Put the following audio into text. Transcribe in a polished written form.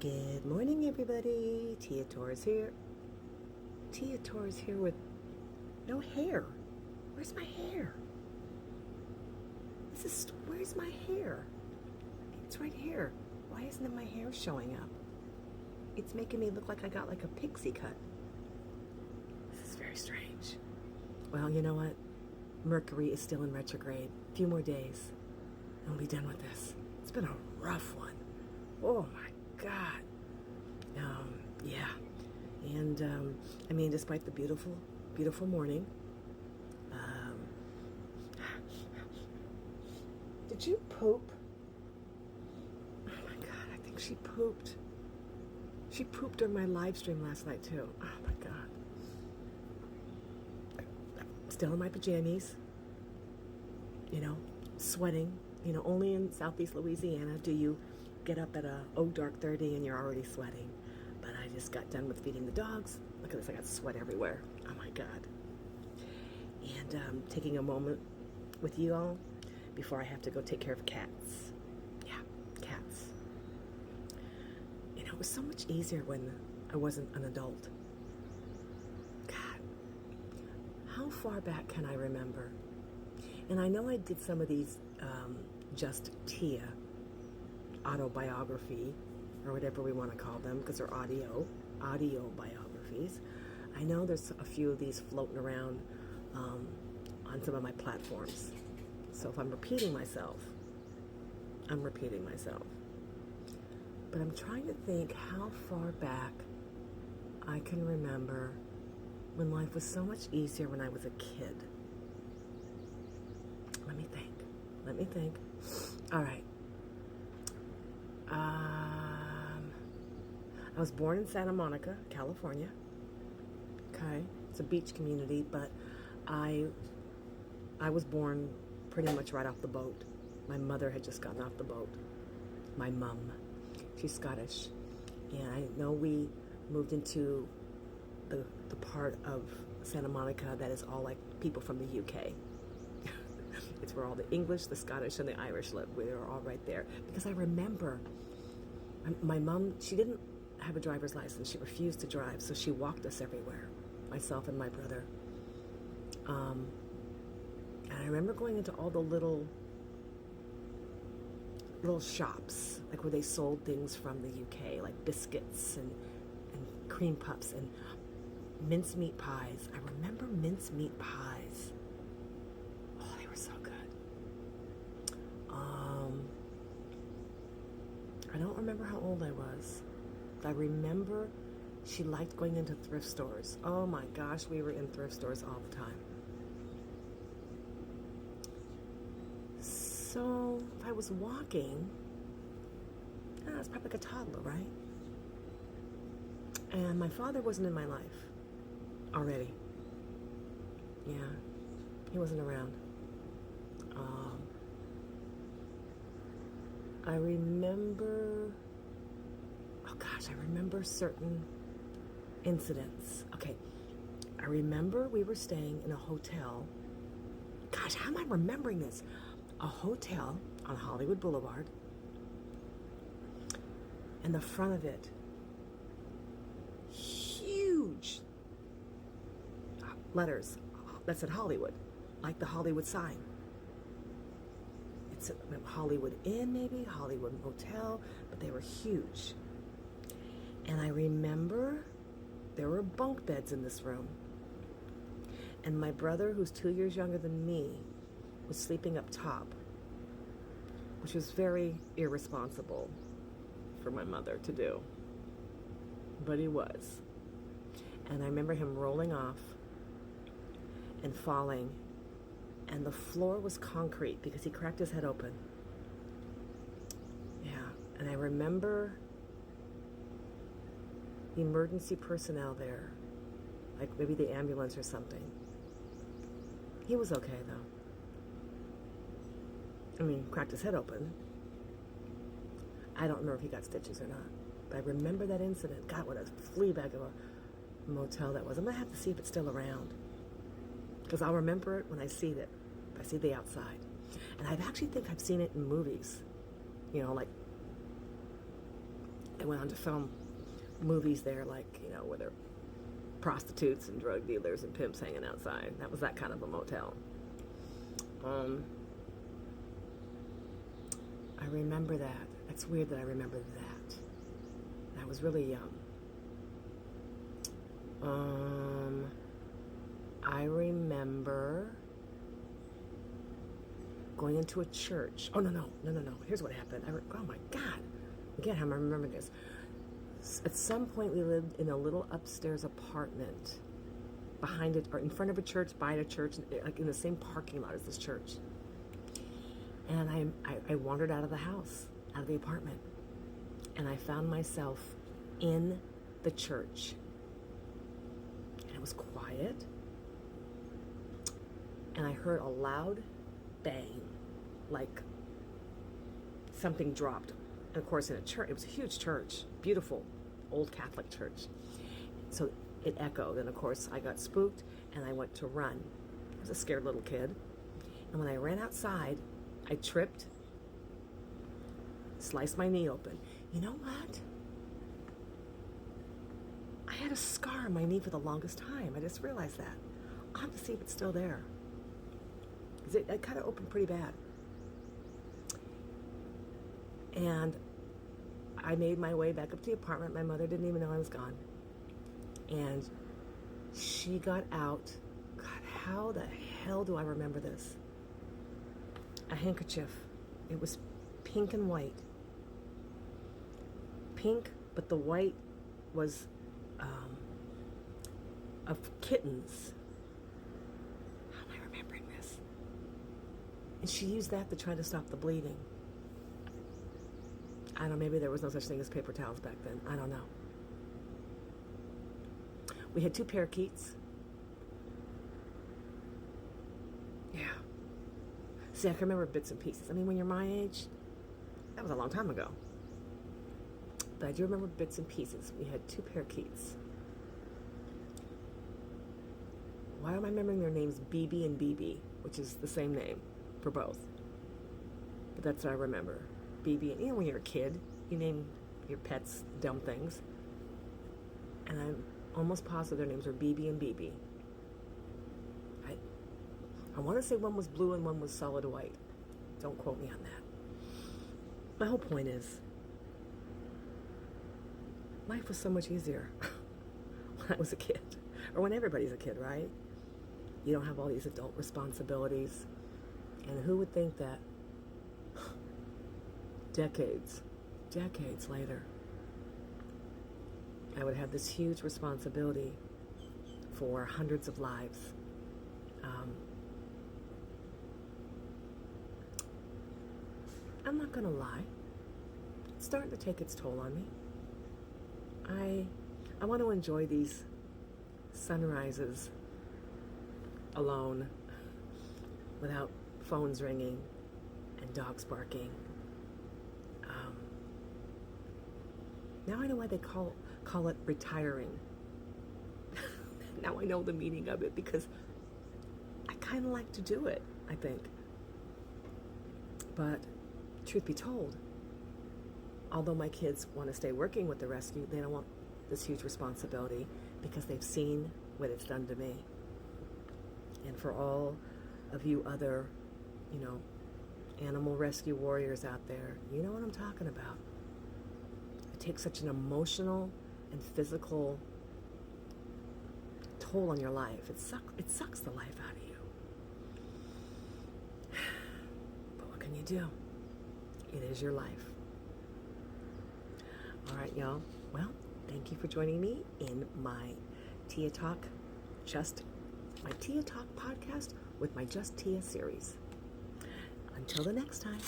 Good morning, everybody. Tia Torres here. Tia Torres here with no hair. Where's my hair? Where's my hair? It's right here. Why isn't my hair showing up? It's making me look like I got like a pixie cut. This is very strange. Well, you know what? Mercury is still in retrograde. A few more days and we'll be done with this. It's been a rough one. Oh my God. Yeah. And, I mean, despite the beautiful, beautiful morning, did you poop? Oh my God, I think she pooped. She pooped during my live stream last night too. Oh my God. Still in my pajamas, sweating. Only in Southeast Louisiana do you get up at dark 30 and you're already sweating. But I just got done with feeding the dogs. Look at this, I got sweat everywhere. Oh my God. And taking a moment with you all before I have to go take care of cats. Yeah, cats. It was so much easier when I wasn't an adult. God, how far back can I remember? And I know I did some of these Just Tia autobiography, or whatever we want to call them, because they're audio biographies. I know there's a few of these floating around on some of my platforms. So if I'm repeating myself, I'm repeating myself. But I'm trying to think how far back I can remember when life was so much easier when I was a kid. Let me think. All right. I was born in Santa Monica, California. Okay, it's a beach community, but I was born pretty much right off the boat. My mother had just gotten off the boat. My mum, she's Scottish, and I know we moved into the part of Santa Monica that is all like people from the UK. It's where all the English, the Scottish, and the Irish live. We were all right there. Because I remember my mom, she didn't have a driver's license. She refused to drive, so she walked us everywhere, myself and my brother. And I remember going into all the little shops, like where they sold things from the UK, like biscuits and cream puffs and mincemeat pies. I remember mincemeat pies. Oh, they were so good. I don't remember how old I was. I remember she liked going into thrift stores. Oh my gosh, we were in thrift stores all the time. So if I was walking, I was probably like a toddler, right? And my father wasn't in my life already. Yeah, he wasn't around. I remember certain incidents. Okay, I remember we were staying in a hotel. Gosh, how am I remembering this? A hotel on Hollywood Boulevard. And the front of it, huge letters that said Hollywood, like the Hollywood sign. It's a Hollywood Inn, maybe, Hollywood Motel, but they were huge. And I remember there were bunk beds in this room. And my brother, who's 2 years younger than me, was sleeping up top, which was very irresponsible for my mother to do. But he was. And I remember him rolling off and falling, and the floor was concrete because he cracked his head open. Yeah, and I remember the emergency personnel there, like maybe the ambulance or something. He was okay though. I mean, cracked his head open. I don't remember if he got stitches or not, but I remember that incident. God, what a flea bag of a motel that was. I'm gonna have to see if it's still around, because I'll remember it when I see it. I see the outside. And I actually think I've seen it in movies, like They went on to film movies there, like, where they're prostitutes and drug dealers and pimps hanging outside. That was that kind of a motel. I remember that. It's weird that I remember that. I was really young. I remember going into a church. Oh, no. Here's what happened. Oh, my God. Again, how am I remembering this? At some point, we lived in a little upstairs apartment behind it, or in front of a church, by a church, like in the same parking lot as this church. And I wandered out of the house, out of the apartment, and I found myself in the church. And it was quiet, and I heard a loud bang, like something dropped. And of course, in a church, it was a huge church, beautiful, old Catholic church. So it echoed, and of course, I got spooked, and I went to run. I was a scared little kid. And when I ran outside, I tripped, sliced my knee open. You know what? I had a scar on my knee for the longest time. I just realized that. I'll have to see if it's still there. It kind of opened pretty bad. And I made my way back up to the apartment. My mother didn't even know I was gone. And she got out. God, how the hell do I remember this? A handkerchief. It was pink and white. Pink, but the white was of kittens. How am I remembering this? And she used that to try to stop the bleeding. I don't know, maybe there was no such thing as paper towels back then. I don't know. We had 2 parakeets. Yeah. See, I can remember bits and pieces. I mean, when you're my age, that was a long time ago. But I do remember bits and pieces. We had 2 parakeets. Why am I remembering their names BB and BB, which is the same name for both? But that's what I remember. BB, and when you're a kid, you name your pets dumb things. And I'm almost positive their names were BB and BB. I want to say one was blue and one was solid white. Don't quote me on that. My whole point is, life was so much easier when I was a kid, or when everybody's a kid, right? You don't have all these adult responsibilities. And who would think that decades later, I would have this huge responsibility for hundreds of lives. I'm not gonna lie, it's starting to take its toll on me. I want to enjoy these sunrises alone, without phones ringing and dogs barking. Now I know why they call it retiring. Now I know the meaning of it, because I kind of like to do it, I think. But truth be told, although my kids want to stay working with the rescue, they don't want this huge responsibility, because they've seen what it's done to me. And for all of you other, animal rescue warriors out there, you know what I'm talking about. It takes such an emotional and physical toll on your life. It sucks the life out of you. But what can you do? It is your life. All right, y'all. Well, thank you for joining me in my Tia Talk podcast with my Just Tia series. Until the next time.